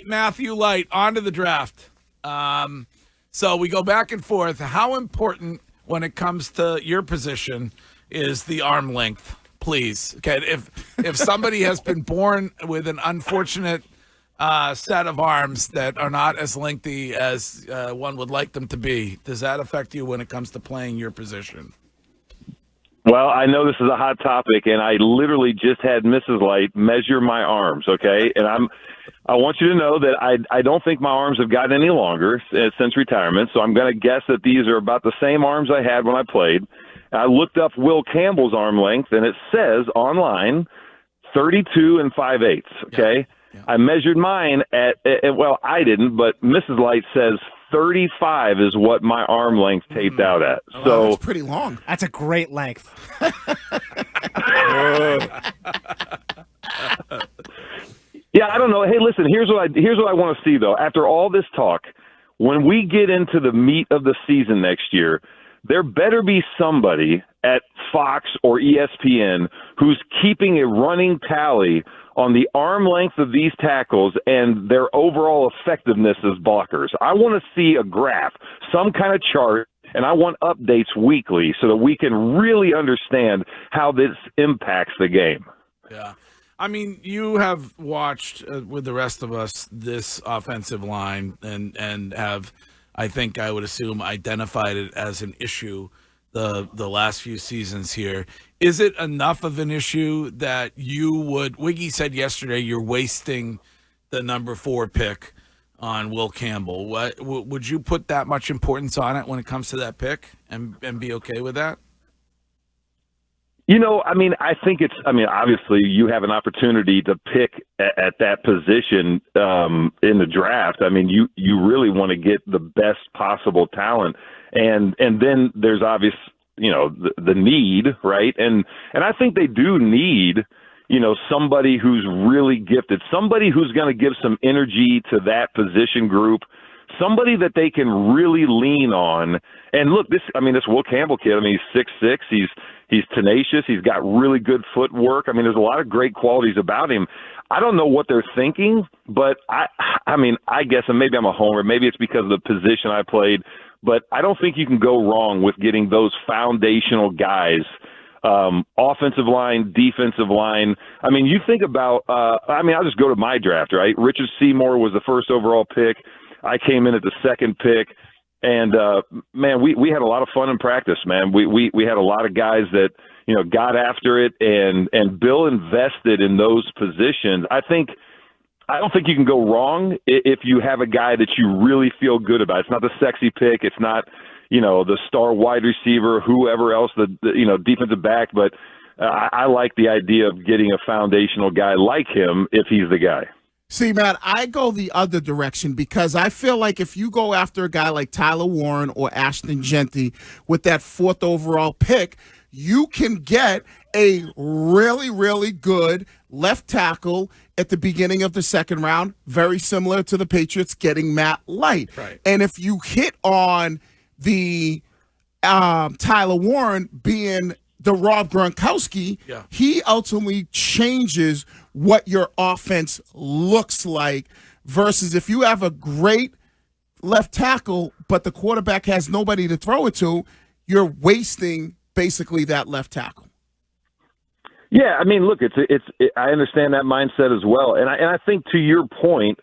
Matthew Light, on to the draft. So we go back and forth. How important, when it comes to your position, is the arm length? Please, okay. If somebody has been born with an unfortunate set of arms that are not as lengthy as one would like them to be, does that affect you when it comes to playing your position? Well, I know this is a hot topic, and I literally just had Mrs. Light measure my arms, okay? And I want you to know that I don't think my arms have gotten any longer since retirement, so I'm going to guess that these are about the same arms I had when I played. I looked up Will Campbell's arm length, and it says online 32 5/8, okay? Yeah. I measured mine at well, I didn't, but Mrs. Light says 35 is what my arm length taped out at. So that's pretty long. That's a great length. Yeah, I don't know. Hey, listen, here's what I want to see, though. After all this talk, when we get into the meat of the season next year, there better be somebody at Fox or ESPN who's keeping a running tally on the arm length of these tackles and their overall effectiveness as blockers. I want to see a graph, some kind of chart, and I want updates weekly so that we can really understand how this impacts the game. Yeah. I mean, you have watched with the rest of us this offensive line and have, I think I would assume, identified it as an issue the last few seasons here. Is it enough of an issue that you would – Wiggy said yesterday you're wasting the number 4 pick on Will Campbell. Would you put that much importance on it when it comes to that pick and be okay with that? You know, I mean, I think obviously you have an opportunity to pick at that position in the draft. I mean, you really want to get the best possible talent. And then there's obvious, the need, right? And I think they do need, somebody who's really gifted, somebody who's going to give some energy to that position group, somebody that they can really lean on. And look, this Will Campbell kid, he's 6'6", he's tenacious, he's got really good footwork. I mean, there's a lot of great qualities about him. I don't know what they're thinking, but I guess, and maybe I'm a homer, maybe it's because of the position I played, but I don't think you can go wrong with getting those foundational guys, offensive line, defensive line. I mean, you think about, I'll just go to my draft, right? Richard Seymour was the first overall pick. I came in at the second pick, and man, we had a lot of fun in practice, man. We had a lot of guys that got after it, and Bill invested in those positions. I don't think you can go wrong if you have a guy that you really feel good about. It's not the sexy pick. It's not the star wide receiver, whoever else, the defensive back. But I like the idea of getting a foundational guy like him if he's the guy. See, Matt, I go the other direction because I feel like if you go after a guy like Tyler Warren or Ashton Genty with that 4th overall pick, you can get a really, really good left tackle at the beginning of the second round, very similar to the Patriots getting Matt Light. Right. And if you hit on the Tyler Warren being the Rob Gronkowski, he ultimately changes what your offense looks like versus if you have a great left tackle, but the quarterback has nobody to throw it to, you're wasting basically that left tackle. Yeah, I mean, look, I understand that mindset as well, and I think to your point,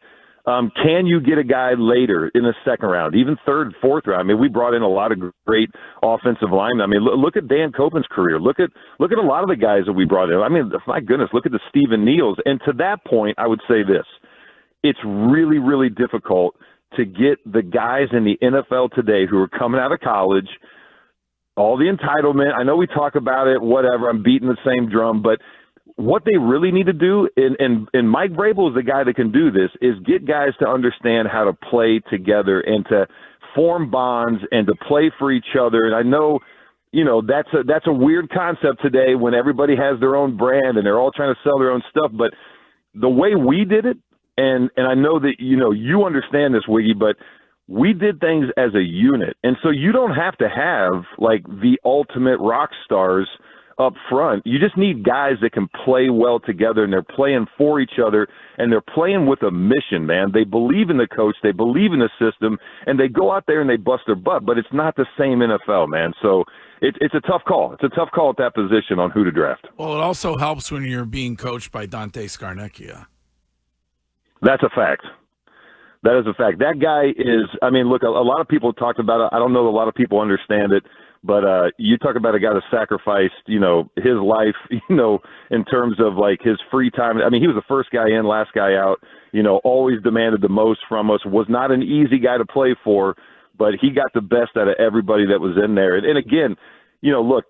can you get a guy later in the second round, even third, fourth round? I mean, we brought in a lot of great offensive linemen. I mean, look at Dan Copen's career. Look at a lot of the guys that we brought in. I mean, my goodness, look at the Stephen Neals. And to that point, I would say this: it's really, really difficult to get the guys in the NFL today who are coming out of college. All the entitlement. I know we talk about it, whatever. I'm beating the same drum, but what they really need to do, and Mike Vrabel is the guy that can do this, is get guys to understand how to play together and to form bonds and to play for each other. And I know, that's a weird concept today when everybody has their own brand and they're all trying to sell their own stuff. But the way we did it, and I know that, you understand this, Wiggy, but we did things as a unit. And so you don't have to have like the ultimate rock stars up front. You just need guys that can play well together, and they're playing for each other, and they're playing with a mission, man. They believe in the coach, they believe in the system, and they go out there and they bust their butt, but it's not the same NFL, man. So it's a tough call. It's a tough call at that position on who to draft. Well, it also helps when you're being coached by Dante Scarnecchia. That's a fact. That is a fact. That guy is, I mean, look, a lot of people talked about it. I don't know that a lot of people understand it, but you talk about a guy that sacrificed, his life, in terms of like his free time. I mean, he was the first guy in, last guy out, always demanded the most from us, was not an easy guy to play for, but he got the best out of everybody that was in there. And again, look,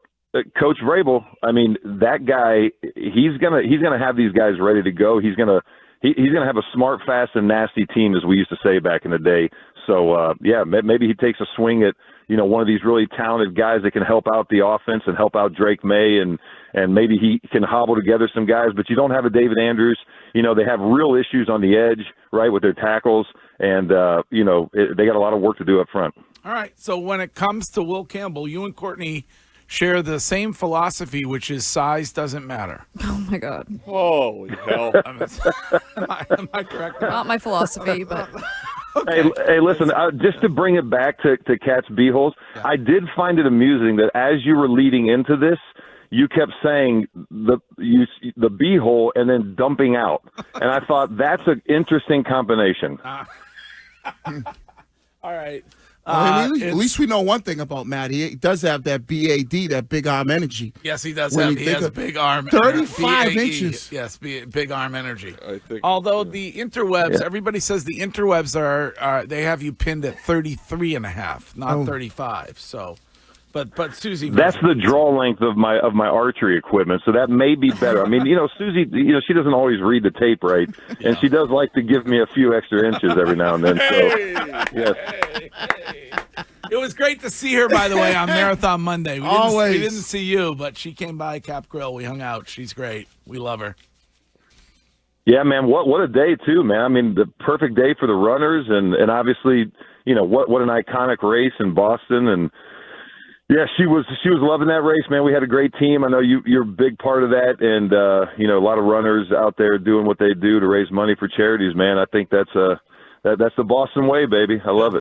Coach Vrabel, I mean, that guy, he's gonna have these guys ready to go. He's gonna have a smart, fast, and nasty team, as we used to say back in the day. So, maybe he takes a swing at, one of these really talented guys that can help out the offense and help out Drake May, and maybe he can hobble together some guys. But you don't have a David Andrews. They have real issues on the edge, right, with their tackles, and, they got a lot of work to do up front. All right, so when it comes to Will Campbell, you and Courtney share the same philosophy, which is size doesn't matter. Oh, my God. Holy hell. Am I correct? Not my philosophy, but... Okay. Hey, listen, just to bring it back to Cat's Beeholes, I did find it amusing that as you were leading into this, you kept saying the beehole and then dumping out. And I thought that's an interesting combination. All right. At least we know one thing about Matt. He does have that BAD, that big arm energy. Yes, he does. He has a big arm. 35 BAE, inches. Yes, big arm energy. I think, Although the interwebs, everybody says the interwebs are they have you pinned at 33.5, not 35. So, but Susie, that's the draw length of my archery equipment, so that may be better. I mean, Susie, she doesn't always read the tape right, and she does like to give me a few extra inches every now and then. So, yes. Hey. It was great to see her, by the way, on Marathon Monday. We didn't see you, but she came by Cap Grill. We hung out. She's great. We love her. Yeah, man. What a day too, man. I mean, the perfect day for the runners, and obviously, what an iconic race in Boston. And yeah, she was loving that race, man. We had a great team. I know you're a big part of that, and a lot of runners out there doing what they do to raise money for charities, man. I think that's the Boston way, baby. I love it.